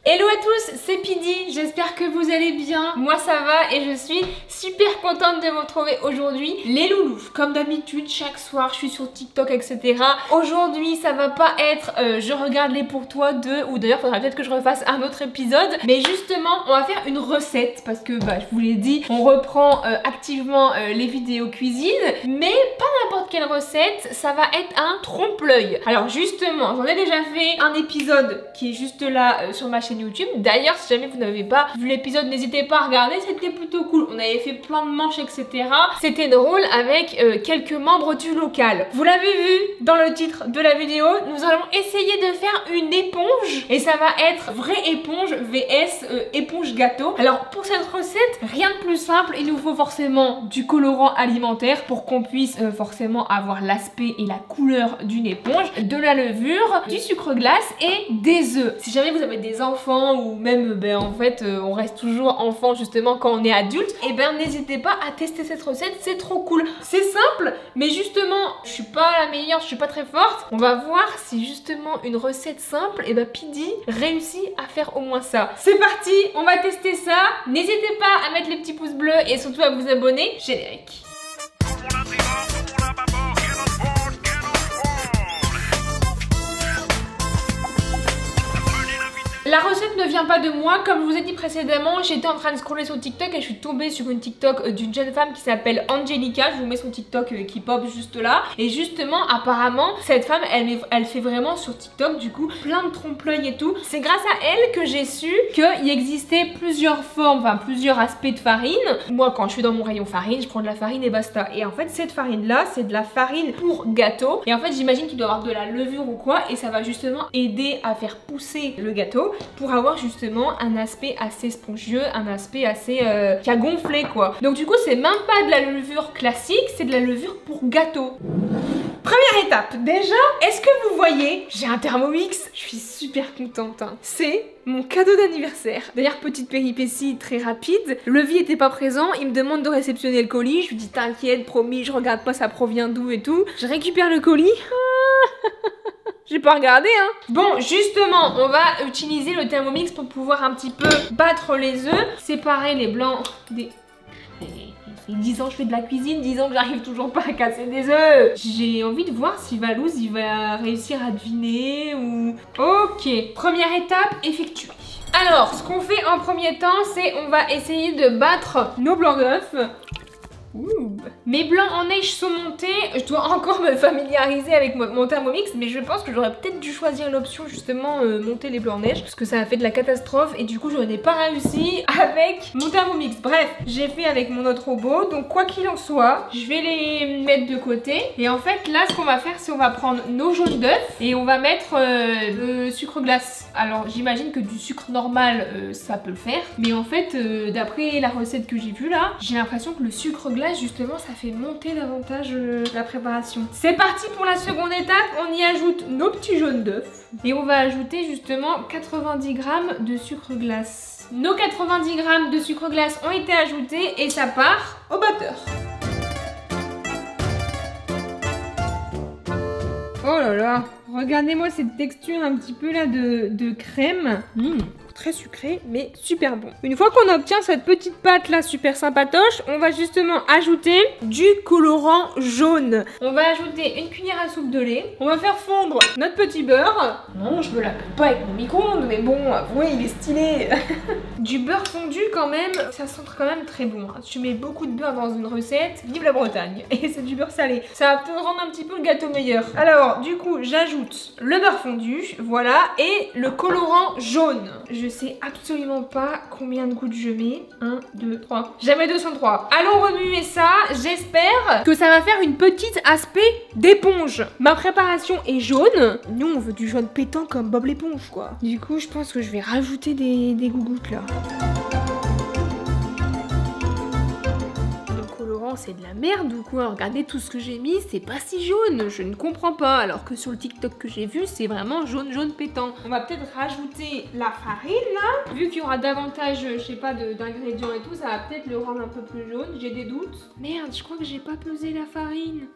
Hello à tous, c'est Pidi, j'espère que vous allez bien. Moi ça va et je suis super contente de vous retrouver aujourd'hui. Les loulous, comme d'habitude, chaque soir je suis sur TikTok, etc. Aujourd'hui ça va pas être je regarde les pour toi 2, ou d'ailleurs faudra peut-être que je refasse un autre épisode. Mais justement on va faire une recette parce que je vous l'ai dit, on reprend activement les vidéos cuisine. Mais pas n'importe quelle recette, ça va être un trompe-l'œil. Alors justement, j'en ai déjà fait un épisode qui est juste là sur ma chaîne YouTube. D'ailleurs, si jamais vous n'avez pas vu l'épisode, n'hésitez pas à regarder, c'était plutôt cool. On avait fait plein de manches, etc. C'était drôle avec quelques membres du local. Vous l'avez vu dans le titre de la vidéo, nous allons essayer de faire une éponge. Et ça va être vraie éponge vs éponge gâteau. Alors pour cette recette, rien de plus simple, il nous faut forcément du colorant alimentaire pour qu'on puisse forcément avoir l'aspect et la couleur d'une éponge, de la levure, du sucre glace et des œufs. Si jamais vous avez des enfants ou même en fait on reste toujours enfant justement quand on est adulte, et n'hésitez pas à tester cette recette, c'est trop cool. C'est simple, mais justement je suis pas la meilleure, je suis pas très forte. On va voir si justement une recette simple, Pidi réussit à faire au moins ça. C'est parti, on va tester ça. N'hésitez pas à mettre les petits pouces bleus et surtout à vous abonner. Générique. La recette ne vient pas de moi, comme je vous ai dit précédemment, j'étais en train de scroller sur TikTok et je suis tombée sur une TikTok d'une jeune femme qui s'appelle Angelica. Je vous mets son TikTok qui pop juste là. Et justement, apparemment, cette femme, elle fait vraiment sur TikTok du coup plein de trompe-l'œil et tout. C'est grâce à elle que j'ai su qu'il existait plusieurs formes, enfin plusieurs aspects de farine. Moi, quand je suis dans mon rayon farine, je prends de la farine et basta. Et en fait, cette farine là, c'est de la farine pour gâteau. Et en fait, j'imagine qu'il doit y avoir de la levure ou quoi. Et ça va justement aider à faire pousser le gâteau, pour avoir justement un aspect assez spongieux, un aspect assez qui a gonflé quoi. Donc du coup c'est même pas de la levure classique, c'est de la levure pour gâteau. Première étape, déjà, est-ce que vous voyez, j'ai un Thermomix, je suis super contente, hein. C'est mon cadeau d'anniversaire. D'ailleurs, petite péripétie très rapide, Levi était pas présent, il me demande de réceptionner le colis, je lui dis t'inquiète, promis, je regarde pas ça provient d'où et tout. Je récupère le colis. J'ai pas regardé hein. Bon justement on va utiliser le Thermomix pour pouvoir un petit peu battre les œufs, séparer les blancs des... 10 ans je fais de la cuisine, 10 ans que j'arrive toujours pas à casser des œufs. J'ai envie de voir si Valouz il va réussir à deviner ou... Ok, première étape effectuée. Alors ce qu'on fait en premier temps c'est on va essayer de battre nos blancs d'œufs. Ouh. Mes blancs en neige sont montés, je dois encore me familiariser avec mon Thermomix, mais je pense que j'aurais peut-être dû choisir l'option justement monter les blancs en neige, parce que ça a fait de la catastrophe et du coup je n'ai pas réussi avec mon Thermomix. Bref, j'ai fait avec mon autre robot, donc quoi qu'il en soit, je vais les mettre de côté. Et en fait là ce qu'on va faire c'est on va prendre nos jaunes d'œufs et on va mettre le sucre glace. Alors j'imagine que du sucre normal ça peut le faire, mais en fait d'après la recette que j'ai vue là, j'ai l'impression que le sucre glace justement ça fait monter davantage la préparation. C'est parti pour la seconde étape, on y ajoute nos petits jaunes d'œufs et on va ajouter justement 90 g de sucre glace. Nos 90 g de sucre glace ont été ajoutés et ça part au batteur. Oh là là, regardez-moi cette texture un petit peu là de crème. Très sucré mais super bon. Une fois qu'on obtient cette petite pâte là super sympatoche, on va justement ajouter du colorant jaune. On va ajouter une cuillère à soupe de lait. On va faire fondre notre petit beurre. Non, je me la pète pas avec mon micro-ondes, mais bon, avouez, il est stylé. Du beurre fondu quand même, ça sent quand même très bon. Si tu mets beaucoup de beurre dans une recette, vive la Bretagne. Et c'est du beurre salé. Ça va te rendre un petit peu le gâteau meilleur. Alors, du coup, j'ajoute le beurre fondu, voilà, et le colorant jaune. Je sais absolument pas combien de gouttes je mets. 1, 2, 3. Jamais 203. Allons remuer ça. J'espère que ça va faire une petite aspect d'éponge. Ma préparation est jaune. Nous, on veut du jaune pétant comme Bob l'éponge, quoi. Du coup, je pense que je vais rajouter des gougouttes là. Le colorant vraiment c'est de la merde ou quoi? Regardez tout ce que j'ai mis, c'est pas si jaune, je ne comprends pas. Alors que sur le TikTok que j'ai vu, c'est vraiment jaune pétant. On va peut-être rajouter la farine là. Vu qu'il y aura davantage, je sais pas, d'ingrédients et tout, ça va peut-être le rendre un peu plus jaune, j'ai des doutes. Merde, je crois que j'ai pas pesé la farine.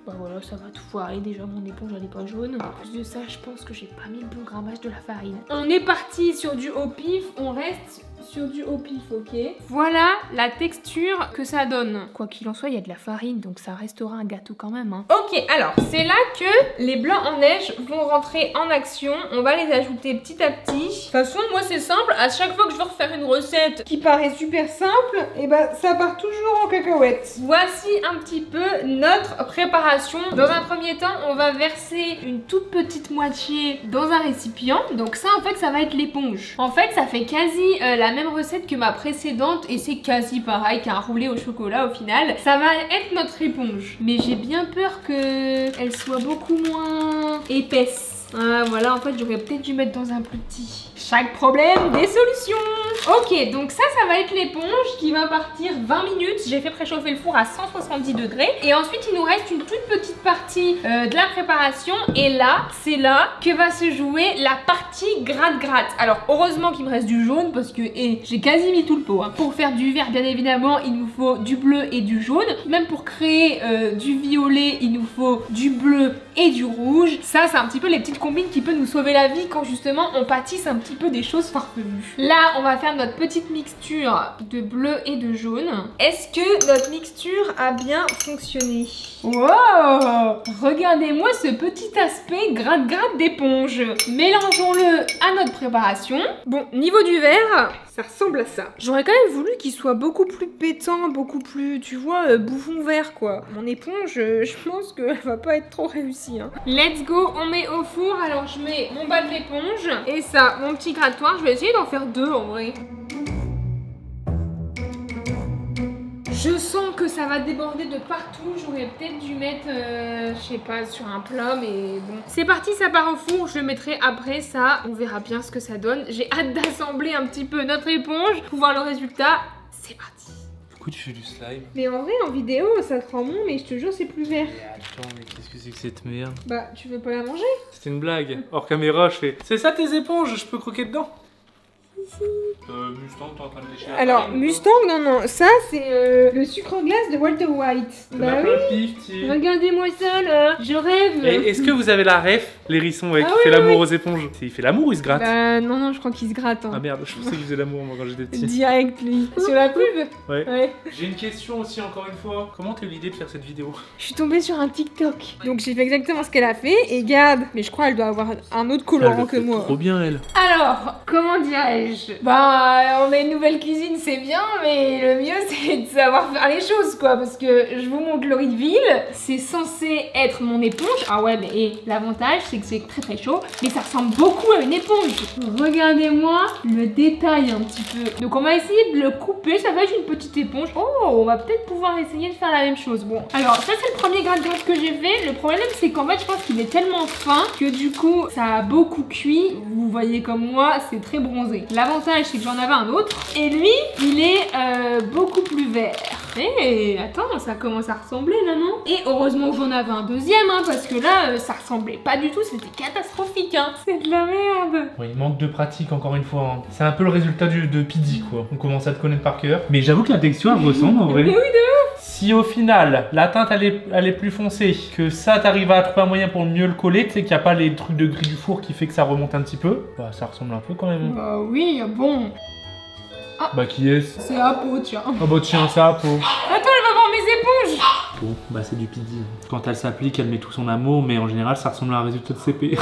Bah voilà, ça va tout foirer, déjà mon éponge elle est pas jaune. En plus de ça, je pense que j'ai pas mis le bon grammage de la farine. On est parti sur du au pif, on reste sur du au pif, ok. Voilà la texture que ça donne. Quoi qu'il en soit, il y a de la farine, donc ça restera un gâteau quand même. Hein. Ok, alors c'est là que les blancs en neige vont rentrer en action. On va les ajouter petit à petit. De toute façon, moi c'est simple. À chaque fois que je veux refaire une recette qui paraît super simple, et ben ça part toujours en cacahuète. Voici un petit peu notre préparation. Dans un premier temps, on va verser une toute petite moitié dans un récipient. Donc ça, en fait, ça va être l'éponge. En fait, ça fait quasi la même recette que ma précédente et c'est quasi pareil qu'un roulé au chocolat au final. Ça va être notre éponge. Mais j'ai bien peur qu'elle soit beaucoup moins épaisse. Ah, voilà, en fait, j'aurais peut-être dû mettre dans un plus petit. Chaque problème, des solutions. Ok, donc ça va être l'éponge qui va partir 20 minutes. J'ai fait préchauffer le four à 170 degrés. Et ensuite, il nous reste une toute petite partie de la préparation. Et là, c'est là que va se jouer la partie gratte-gratte. Alors, heureusement qu'il me reste du jaune parce que j'ai quasi mis tout le pot. Hein. Pour faire du vert, bien évidemment, il nous faut du bleu et du jaune. Même pour créer du violet, il nous faut du bleu et du rouge. Ça, c'est un petit peu les petites combines qui peuvent nous sauver la vie quand justement on pâtisse un petit peu des choses farfelues. Là, on va faire notre petite mixture de bleu et de jaune. Est-ce que notre mixture a bien fonctionné? Wow! Regardez-moi ce petit aspect gratte-gratte d'éponge. Mélangeons-le à notre préparation. Bon, niveau du verre, ça ressemble à ça. J'aurais quand même voulu qu'il soit beaucoup plus pétant, beaucoup plus, tu vois, bouffon vert quoi. Mon éponge, je pense qu'elle va pas être trop réussie. Hein. Let's go, on met au four. Alors je mets mon bas de l'éponge et ça, mon petit grattoir. Je vais essayer d'en faire deux en vrai. Je sens que ça va déborder de partout. J'aurais peut-être dû mettre, je sais pas, sur un plat, mais bon. C'est parti, ça part au four. Je le mettrai après ça. On verra bien ce que ça donne. J'ai hâte d'assembler un petit peu notre éponge pour voir le résultat. C'est parti. Pourquoi tu fais du slime? Mais en vrai, en vidéo, ça te rend bon, mais je te jure, c'est plus vert. Mais attends, mais qu'est-ce que c'est que cette merde? Bah, tu veux pas la manger? C'était une blague. Hors caméra, je fais. C'est ça tes éponges? Je peux croquer dedans? Mustang, t'es en train de lécher la Alors, farine, Mustang, non, ça c'est le sucre glace de Walter White. Bah oui. Regardez-moi ça là, je rêve. Et est-ce que vous avez la ref, l'hérisson qui oui, fait l'amour aux éponges? Il fait l'amour ou il se gratte? Bah non, je crois qu'il se gratte. Hein. Ah merde, je pensais qu'il faisait l'amour moi quand j'étais petit. Direct lui. Sur la pub? Ouais. J'ai une question aussi encore une fois. Comment t'as eu l'idée de faire cette vidéo? Je suis tombée sur un TikTok. Donc j'ai fait exactement ce qu'elle a fait et garde. Mais je crois qu'elle doit avoir un autre colorant que moi. Trop bien elle. Alors, comment dirais-je? Bah, on a une nouvelle cuisine, c'est bien, mais le mieux c'est de savoir faire les choses quoi. Parce que je vous montre le Reveal, c'est censé être mon éponge. Ah ouais, mais l'avantage c'est que c'est très très chaud, mais ça ressemble beaucoup à une éponge. Regardez-moi le détail un petit peu. Donc on va essayer de le couper, ça va être une petite éponge. Oh, on va peut-être pouvoir essayer de faire la même chose. Bon, alors ça c'est le premier gratte-glace que j'ai fait. Le problème c'est qu'en fait je pense qu'il est tellement fin que du coup ça a beaucoup cuit. Vous voyez comme moi, c'est très bronzé. L'avantage c'est que j'en avais un autre et lui il est beaucoup plus vert. Eh, attends, ça commence à ressembler là, non? Et heureusement que j'en avais un deuxième, hein, parce que là, ça ressemblait pas du tout, c'était catastrophique, hein. C'est de la merde. Oui, il manque de pratique encore une fois. Hein. C'est un peu le résultat de Pizzi, quoi. On commence à te connaître par cœur. Mais j'avoue que la texture, elle ressemble en vrai. Mais oui, de ouf. Si au final, la teinte, elle est plus foncée, que ça, t'arrives à trouver un moyen pour mieux le coller, tu sais qu'il n'y a pas les trucs de gris du four qui fait que ça remonte un petit peu, bah ça ressemble un peu quand même. Bah oui, bon. Ah. Bah qui est-ce? C'est Apo, tiens. Oh bah tiens, c'est Apo. Attends, elle va voir mes éponges. Bon, bah c'est du Pizzi. Quand elle s'applique, elle met tout son amour, mais en général, ça ressemble à un résultat de CP.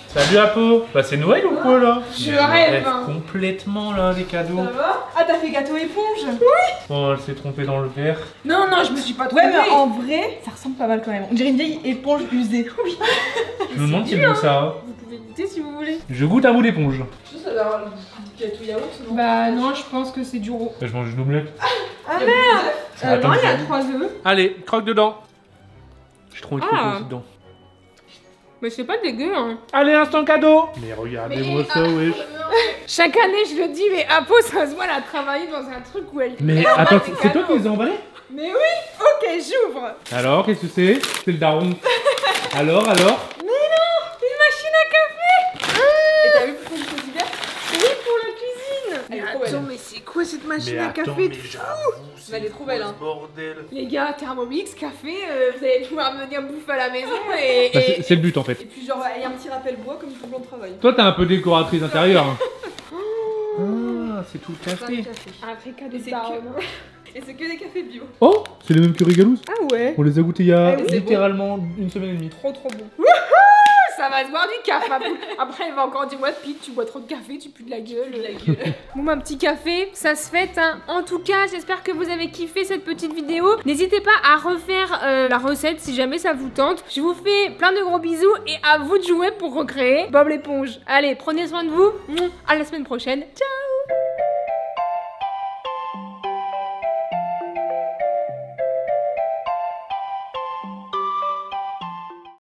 Salut Apo. Bah c'est Noël ou quoi là? Je rêve complètement là, les cadeaux. Ça va? Ah, t'as fait gâteau éponge? Oui. Oh, elle s'est trompée dans le verre. Non, je me suis pas trompée. Ouais, mais en vrai, ça ressemble pas mal quand même. On dirait une vieille éponge usée. Oui. Je me demande quel goût ça a. Vous pouvez goûter si vous voulez. Je goûte un bout d'éponge. Ça doit avoir du gâteau yaourt, non? Bah non, je pense que c'est du roux. Je mange une omelette. Ah merde. Non, il y a 3 œufs. Allez, croque dedans. J'ai trop envie de croquer aussi dedans. Mais c'est pas dégueu, hein. Allez, instant cadeau. Mais regardez-moi ça, wesh. Chaque année, je le dis, mais Apo, ça se voit, elle a travaillé dans un truc où elle. Mais elle attends, ramasse des c'est toi qui cadeaux. les as emballés? Mais oui. Ok, j'ouvre. Alors, qu'est-ce que c'est? C'est le daron. Alors? Une machine à café. Et t'as vu pourquoi je fais du gars? Oui, pour la cuisine. Elle est Mais trop belle. attends, mais c'est quoi cette machine Mais à attends, café? mais j'avoue, Elle est trop belle, hein. bordel. Les gars, Thermomix, café, vous allez pouvoir venir bouffer à la maison et. Bah, c'est le but en fait. Et puis genre, il y a un petit rappel bois comme tout le monde travaille. Toi, t'es un peu décoratrice intérieure. Hein. Ah, c'est tout le café. Un vrai cadeau Et de c'est daronne. Et c'est que des cafés bio. Oh, c'est les mêmes que Régalouze. Ah ouais. On les a goûtés il y a Ah oui, c'est littéralement une semaine et demie. Trop bon. Ça va se boire du café. Après, elle va encore dire ouais, Pete, tu bois trop de café, tu pues de la gueule. Bon, ma petit café, ça se fait. Hein. En tout cas, j'espère que vous avez kiffé cette petite vidéo. N'hésitez pas à refaire la recette si jamais ça vous tente. Je vous fais plein de gros bisous et à vous de jouer pour recréer Bob l'éponge. Allez, prenez soin de vous. À la semaine prochaine. Ciao.